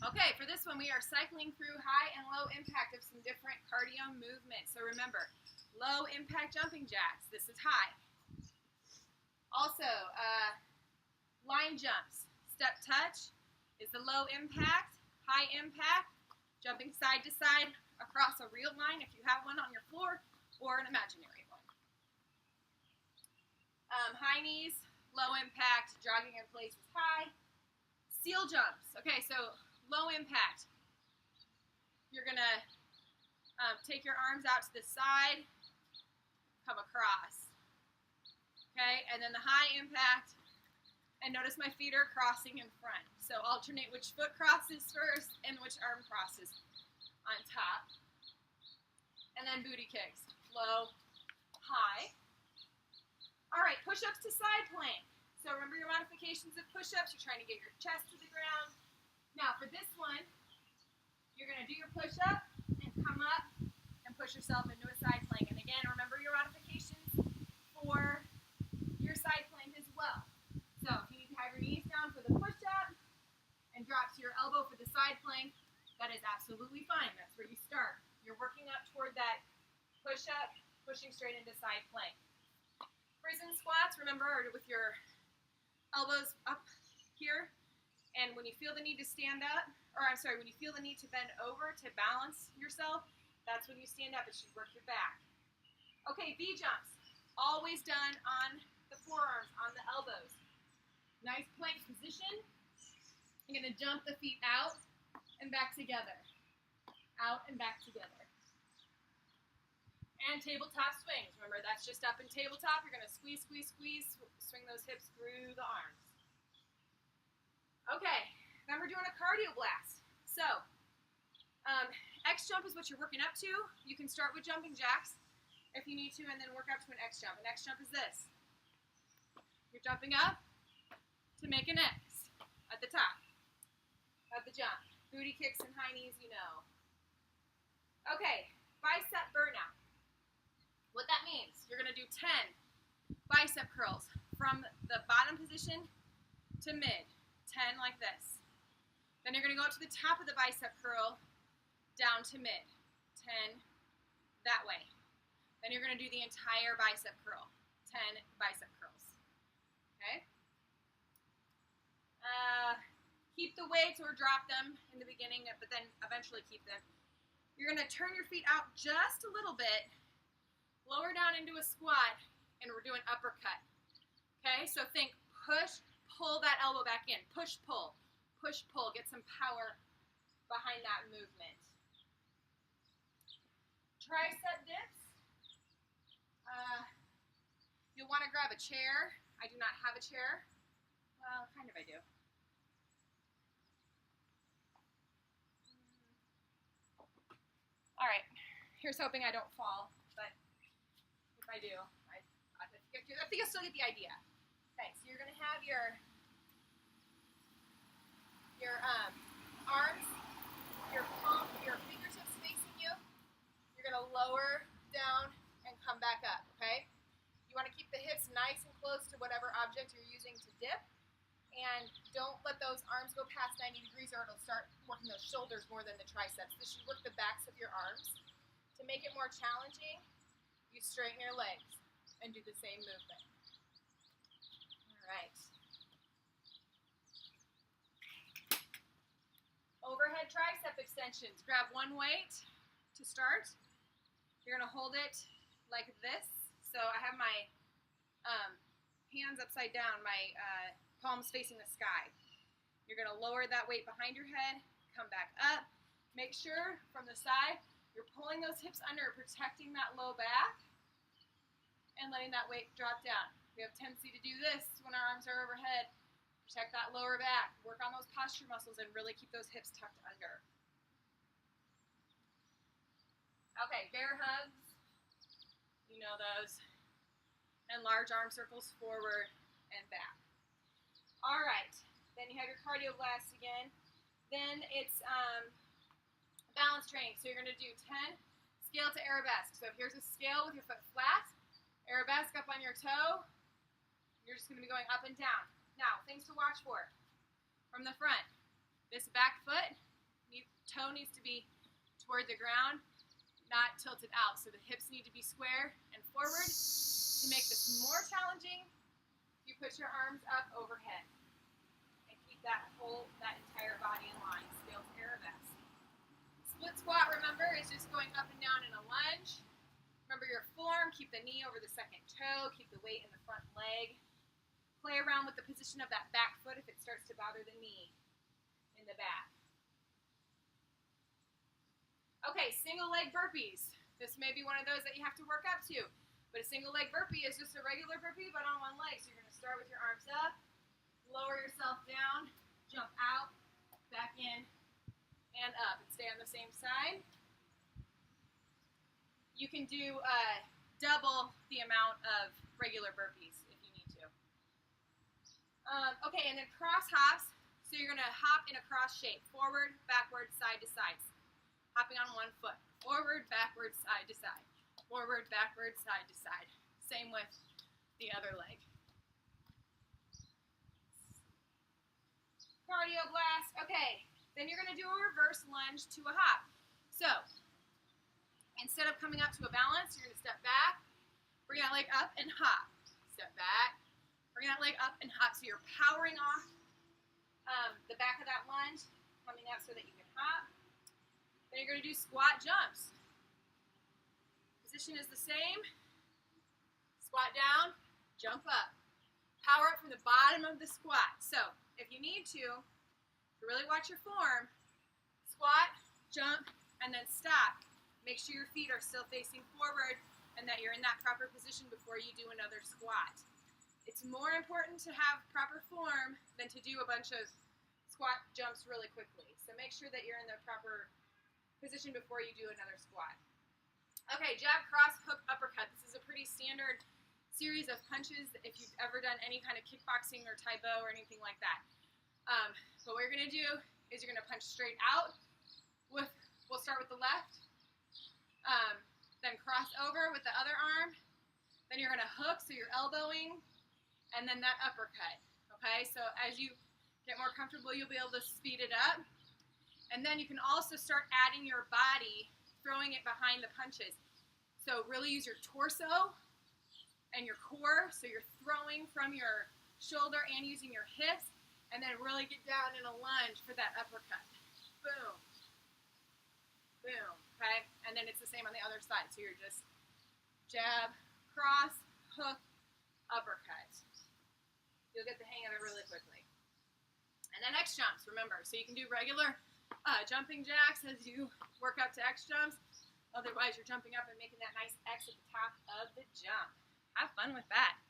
Okay, for this one, we are cycling through high and low impact of some different cardio movements. So remember, low impact jumping jacks, this is high. Also, line jumps, step touch is the low impact. High impact, jumping side to side across a real line if you have one on your floor or an imaginary one. High knees, low impact, jogging in place is high. Seal jumps, okay, so low impact. You're gonna take your arms out to the side, come across, okay, and then the high impact, and notice my feet are crossing in front. So alternate which foot crosses first and which arm crosses on top. And then booty kicks, low, high. All right, push-ups to side plank. So remember your modifications of push-ups. You're trying to get your chest to the ground. Now for this one, you're gonna do your push-up and come up and push yourself into a side plank. And again, remember your modifications for your side plank as well. So if you need to have your knees down for the push-up and drop to your elbow for the side plank, that is absolutely fine. That's where you start. You're working up toward that push-up, pushing straight into side plank. Prison squats, remember, are with your elbows up here. And when you feel the need to stand up, or I'm sorry, when you feel the need to bend over to balance yourself, that's when you stand up. It should work your back. Okay, V jumps, always done on the forearms, on the elbows. Nice plank position. You're going to jump the feet out and back together. Out and back together. And tabletop swings. Remember, that's just up in tabletop. You're going to squeeze, squeeze, squeeze, swing those hips through the arms. Okay, then we're doing a cardio blast. So, X jump is what you're working up to. You can start with jumping jacks if you need to, and then work up to an X jump. An X jump is this. You're jumping up to make an X at the top of the jump. Booty kicks and high knees, you know. Okay, bicep burnout. What that means, you're going to do 10 bicep curls from the bottom position to mid. 10 like this. Then you're going to go up to the top of the bicep curl, down to mid. 10 that way. Then you're going to do the entire bicep curl. 10 bicep curls. Okay? Keep the weights or drop them in the beginning, but then eventually keep them. You're going to turn your feet out just a little bit, lower down into a squat, and we're doing uppercut. Okay? So think push, pull that elbow back in. Push, pull. Push, pull. Get some power behind that movement. Tricep dips. You'll want to grab a chair. I do not have a chair. Well, kind of I do. All right. Here's hoping I don't fall, but if I do, I think you'll still get the idea. Okay, so you're going to have your arms, your palm, your fingertips facing you. You're going to lower down and come back up, okay? You want to keep the hips nice and close to whatever object you're using to dip, and don't let those arms go past 90 degrees or it'll start working those shoulders more than the triceps. This should work the backs of your arms. To make it more challenging, you straighten your legs and do the same movement. All right. Overhead tricep extensions. Grab one weight to start. You're going to hold it like this. So I have my hands upside down, my palms facing the sky. You're going to lower that weight behind your head, come back up. Make sure from the side you're pulling those hips under, protecting that low back, and letting that weight drop down. We have a tendency to do this when our arms are overhead. Protect that lower back. Work on those posture muscles and really keep those hips tucked under. Okay, bear hugs. You know those. And large arm circles forward and back. All right. Then you have your cardio blast again. Then it's balance training. So you're going to do 10 scale to arabesque. So here's a scale with your foot flat. Arabesque up on your toe. You're just going to be going up and down. Now, things to watch for. From the front, this back foot toe needs to be toward the ground, not tilted out. So the hips need to be square and forward. To make this more challenging, you put your arms up overhead and keep that entire body in line. Scales arabesque. Split squat, remember, is just going up and down in a lunge. Remember your form. Keep the knee over the second toe. Keep the weight in the front leg. Play around with the position of that back foot if it starts to bother the knee in the back. Okay, single leg burpees. This may be one of those that you have to work up to. But a single leg burpee is just a regular burpee, but on one leg. So you're going to start with your arms up, lower yourself down, jump out, back in, and up. And stay on the same side. You can do double the amount of regular burpees if you need to. Okay, and then cross hops. So you're going to hop in a cross shape. Forward, backward, side to side. Hopping on one foot. Forward, backward, side to side. Forward, backward, side to side. Same with the other leg. Cardio blast. Okay, then you're going to do a reverse lunge to a hop. So, instead of coming up to a balance, you're going to step back, bring that leg up and hop. Step back, bring that leg up and hop. So you're powering off the back of that lunge, coming up so that you can hop. Then you're going to do squat jumps. Position is the same. Squat down, jump up. Power up from the bottom of the squat. So if you need to really watch your form, squat, jump, and then stop. Make sure your feet are still facing forward and that you're in that proper position before you do another squat. It's more important to have proper form than to do a bunch of squat jumps really quickly. So make sure that you're in the proper position before you do another squat. Okay, jab, cross, hook, uppercut. This is a pretty standard series of punches if you've ever done any kind of kickboxing or Tai Bo or anything like that. What we're going to do is you're going to punch straight out. We'll start with the left, then cross over with the other arm. Then you're going to hook, so you're elbowing, and then that uppercut. Okay, so as you get more comfortable, you'll be able to speed it up. And then you can also start adding your body, throwing it behind the punches. So really use your torso and your core. So you're throwing from your shoulder and using your hips. And then really get down in a lunge for that uppercut. Boom. Boom. Okay? And then it's the same on the other side. So you're just jab, cross, hook, uppercut. You'll get the hang of it really quickly. And then X jumps, remember. So you can do regular jumping jacks as you work up to X jumps. Otherwise, you're jumping up and making that nice X at the top of the jump. Have fun with that.